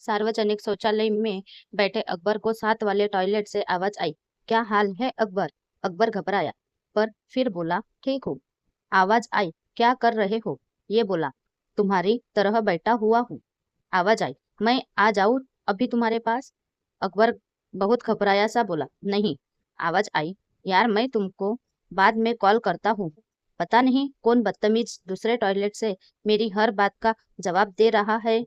सार्वजनिक शौचालय में बैठे अकबर को साथ वाले टॉयलेट से आवाज आई। क्या हाल है अकबर? अकबर घबराया पर फिर बोला, ठीक हूँ। आवाज आई, क्या कर रहे हो? ये बोला, तुम्हारी तरह बैठा हुआ हूँ। आवाज आई, मैं आ जाऊं अभी तुम्हारे पास? अकबर बहुत घबराया सा बोला, नहीं। आवाज आई, यार मैं तुमको बाद में कॉल करता हूँ। पता नहीं कौन बदतमीज दूसरे टॉयलेट से मेरी हर बात का जवाब दे रहा है।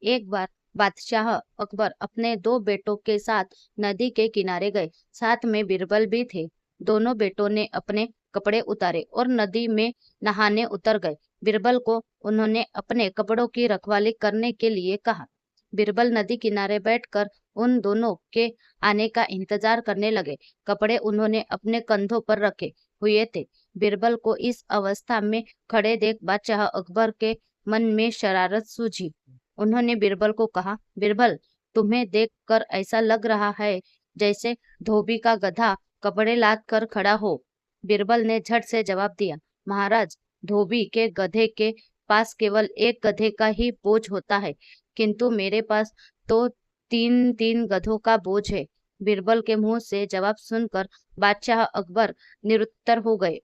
एक बार बादशाह अकबर अपने दो बेटों के साथ नदी के किनारे गए। साथ में बीरबल भी थे। दोनों बेटों ने अपने कपड़े उतारे और नदी में नहाने उतर गए। बीरबल को उन्होंने अपने कपड़ों की रखवाली करने के लिए कहा। बीरबल नदी किनारे बैठकर उन दोनों के आने का इंतजार करने लगे। कपड़े उन्होंने अपने कंधों पर रखे हुए थे। बीरबल को इस अवस्था में खड़े देख बादशाह अकबर के मन में शरारत सूझी। उन्होंने बीरबल को कहा, बीरबल, तुम्हें देखकर ऐसा लग रहा है जैसे धोबी का गधा कपड़े लाद कर खड़ा हो। बीरबल ने झट से जवाब दिया, महाराज, धोबी के गधे के पास केवल एक गधे का ही बोझ होता है, किंतु मेरे पास तो तीन तीन गधों का बोझ है। बीरबल के मुंह से जवाब सुनकर बादशाह अकबर निरुत्तर हो गए।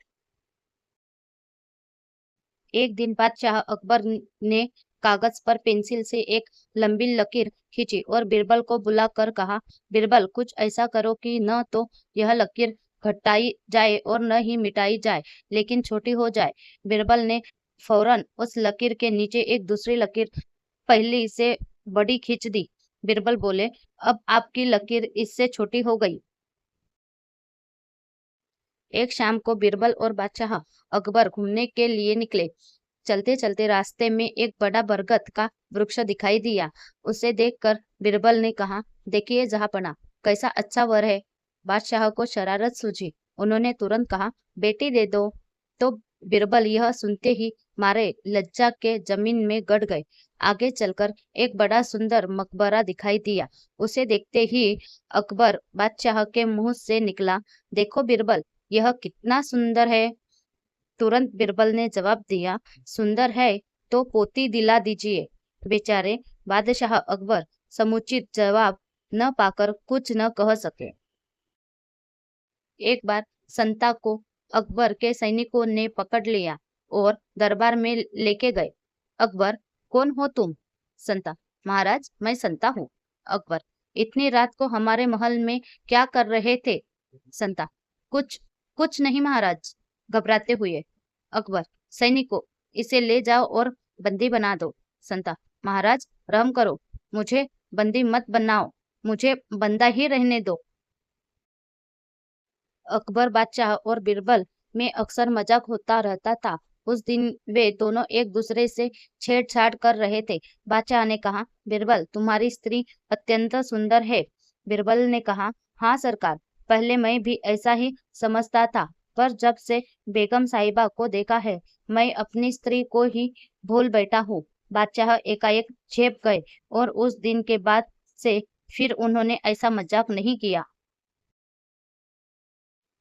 एक दिन बादशाह अकबर ने कागज पर पेंसिल से एक लंबी लकीर खींची और बीरबल को बुलाकर कहा, बीरबल, कुछ ऐसा करो कि न तो यह लकीर घटाई जाए और न ही मिटाई जाए, लेकिन छोटी हो जाए। बीरबल ने फौरन उस लकीर के नीचे एक दूसरी लकीर पहली से बड़ी खींच दी। बीरबल बोले, अब आपकी लकीर इससे छोटी हो गई। एक शाम को बीरबल और बादशाह अकबर घूमने के लिए निकले। चलते चलते रास्ते में एक बड़ा बरगद का वृक्ष दिखाई दिया। उसे देखकर बीरबल ने कहा, देखिए जहाँपना, कैसा अच्छा वर है। बादशाह को शरारत सूझी। उन्होंने तुरंत कहा, बेटी दे दो। तो बीरबल यह सुनते ही मारे लज्जा के जमीन में गड़ गए। आगे चलकर एक बड़ा सुंदर मकबरा दिखाई दिया। उसे देखते ही अकबर बादशाह के मुंह से निकला, देखो बीरबल, यह कितना सुंदर है। तुरंत बीरबल ने जवाब दिया, सुंदर है तो पोती दिला दीजिए। बेचारे बादशाह अकबर समुचित जवाब न पाकर कुछ न कह सके। एक बार संता को अकबर के सैनिकों ने पकड़ लिया और दरबार में लेके गए। अकबर, कौन हो तुम? संता, महाराज, मैं संता हूँ। अकबर, इतनी रात को हमारे महल में क्या कर रहे थे? संता, कुछ कुछ नहीं महाराज। घबराते हुए अकबर, सैनिकों, इसे ले जाओ और बंदी बना दो। संता, महाराज, रहम करो, मुझे बंदी मत बनाओ, मुझे बंदा ही रहने दो। अकबर बादशाह और बीरबल में अक्सर मजाक होता रहता था। उस दिन वे दोनों एक दूसरे से छेड़छाड़ कर रहे थे। बादशाह ने कहा, बीरबल, तुम्हारी स्त्री अत्यंत सुंदर है। बीरबल ने कहा, हाँ सरकार, पहले मैं भी ऐसा ही समझता था, पर जब से बेगम साहिबा को देखा है, मैं अपनी स्त्री को ही भूल बैठा हूँ। बादशाह एकाएक झेप गए और उस दिन के बाद से फिर उन्होंने ऐसा मजाक नहीं किया।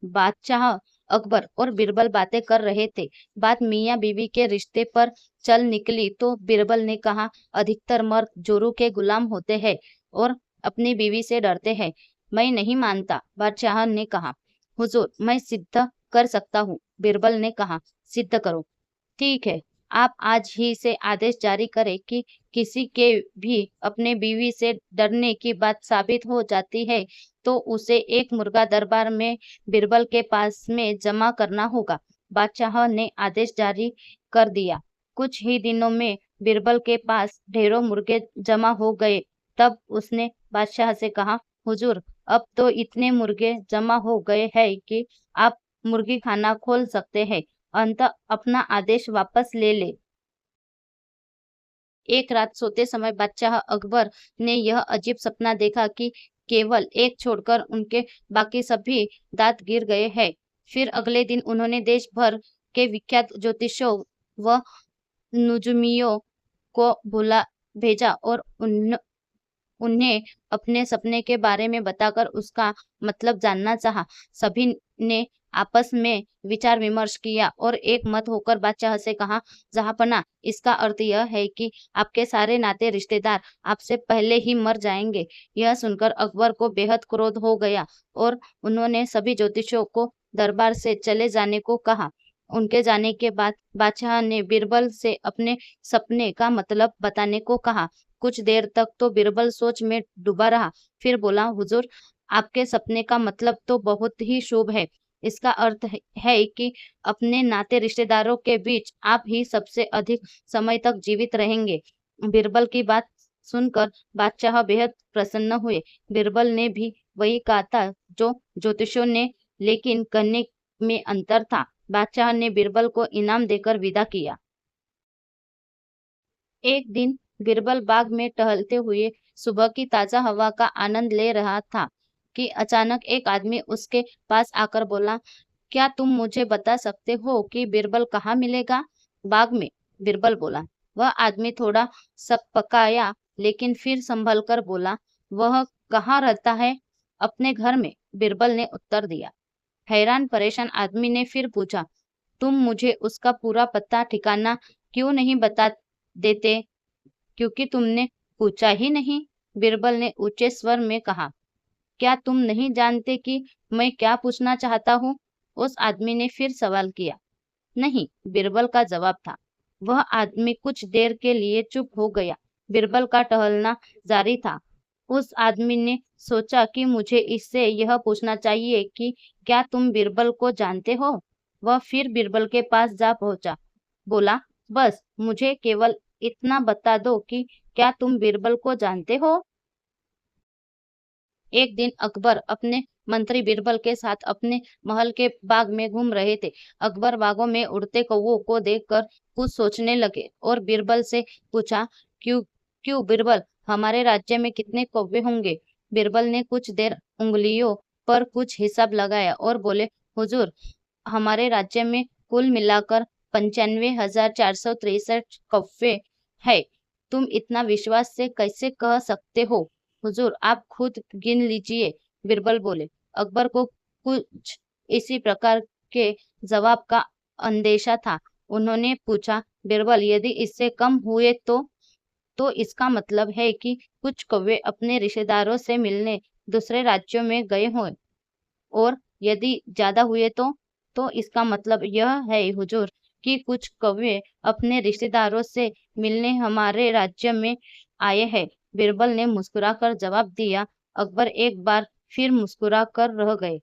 बादशाह अकबर और बीरबल बातें कर रहे थे। बात मियाँ बीवी के रिश्ते पर चल निकली तो बीरबल ने कहा, अधिकतर मर्द जोरू के गुलाम होते हैं और अपनी बीवी से डरते हैं। मैं नहीं मानता। बादशाह ने कहा, हुजूर, मैं सिद्ध कर सकता हूँ। बीरबल ने कहा, सिद्ध करो। ठीक है, आप आज ही से आदेश जारी करें कि किसी के भी अपने बीवी से डरने की बात साबित हो जाती है तो उसे एक मुर्गा दरबार में बीरबल के पास में जमा करना होगा। बादशाह ने आदेश जारी कर दिया। कुछ ही दिनों में बीरबल के पास ढेरों मुर्गे जमा हो गए। तब उसने बादशाह से कहा, हुजूर, अब तो इतने मुर्गे जमा हो गए हैं कि आप मुर्गी खाना खोल सकते हैं। अंत अपना आदेश वापस ले ले। एक रात सोते समय बादशाह अकबर ने यह अजीब सपना देखा कि केवल एक छोड़कर उनके बाकी सभी दांत गिर गए हैं। फिर अगले दिन उन्होंने देश भर के विख्यात ज्योतिषों व नुजूमियों को बुला भेजा और उन्हें अपने सपने के बारे में बताकर उसका मतलब जानना चाहा। सभी ने आपस में विचार विमर्श किया और एक मत होकर बादशाह से कहा, जहांपना, इसका अर्थ यह है कि आपके सारे नाते रिश्तेदार आपसे पहले ही मर जाएंगे। यह सुनकर अकबर को बेहद क्रोध हो गया और उन्होंने सभी ज्योतिषियों को दरबार से चले जाने को कहा। उनके जाने के बाद बादशाह ने बीरबल से अपने सपने का मतलब बताने को कहा। कुछ देर तक तो बीरबल सोच में डूबा रहा, फिर बोला, हुजूर, आपके सपने का मतलब तो बहुत ही शुभ है। इसका अर्थ है कि अपने नाते रिश्तेदारों के बीच आप ही सबसे अधिक समय तक जीवित रहेंगे। बीरबल की बात सुनकर बादशाह बेहद प्रसन्न हुए। बीरबल ने भी वही कहा था जो ज्योतिषियों ने, लेकिन कहने में अंतर था। बादशाह ने बीरबल को इनाम देकर विदा किया। एक दिन बीरबल बाग में टहलते हुए सुबह की ताजा हवा का आनंद ले रहा था कि अचानक एक आदमी उसके पास आकर बोला, क्या तुम मुझे बता सकते हो कि बीरबल कहाँ मिलेगा? बाग में, बीरबल बोला। वह आदमी थोड़ा सकपकाया, लेकिन फिर संभल कर बोला, वह कहाँ रहता है? अपने घर में, बीरबल ने उत्तर दिया। हैरान परेशान आदमी ने फिर पूछा, तुम मुझे उसका पूरा पता ठिकाना क्यों नहीं बता देते? क्योंकि तुमने पूछा ही नहीं, बीरबल ने ऊंचे स्वर में कहा। क्या तुम नहीं जानते कि मैं क्या पूछना चाहता हूँ? उस आदमी ने फिर सवाल किया। नहीं, बीरबल का जवाब था। वह आदमी कुछ देर के लिए चुप हो गया। बीरबल का टहलना जारी था। उस आदमी ने सोचा कि मुझे इससे यह पूछना चाहिए कि क्या तुम बीरबल को जानते हो? वह फिर बीरबल के पास जा पहुंचा। बोला, बस मुझे केवल इतना बता दो कि क्या तुम बीरबल को जानते हो? एक दिन अकबर अपने मंत्री बीरबल के साथ अपने महल के बाग में घूम रहे थे। अकबर बागों में उड़ते कौवों को देखकर कुछ सोचने लगे और बीरबल से पूछा, क्यों क्यों बीरबल, हमारे राज्य में कितने कौवे होंगे? बीरबल ने कुछ देर उंगलियों पर कुछ हिसाब लगाया और बोले, हुजूर, हमारे राज्य में कुल मिलाकर 95,463 कौवे है। तुम इतना विश्वास से कैसे कह सकते हो? हुजूर, आप खुद गिन लीजिए, बीरबल बोले। अकबर को कुछ इसी प्रकार के जवाब का अंदेशा था। उन्होंने पूछा, बीरबल, यदि इससे कम हुए तो इसका मतलब है कि कुछ कौवे अपने रिश्तेदारों से मिलने दूसरे राज्यों में गए हों, और यदि ज्यादा हुए तो इसका मतलब यह है हुजूर कि कुछ कौवे अपने रिश्तेदारों से मिलने हमारे राज्य में आए हैं। बीरबल ने मुस्कुराकर जवाब दिया। अकबर एक बार फिर मुस्कुरा कर रह गए।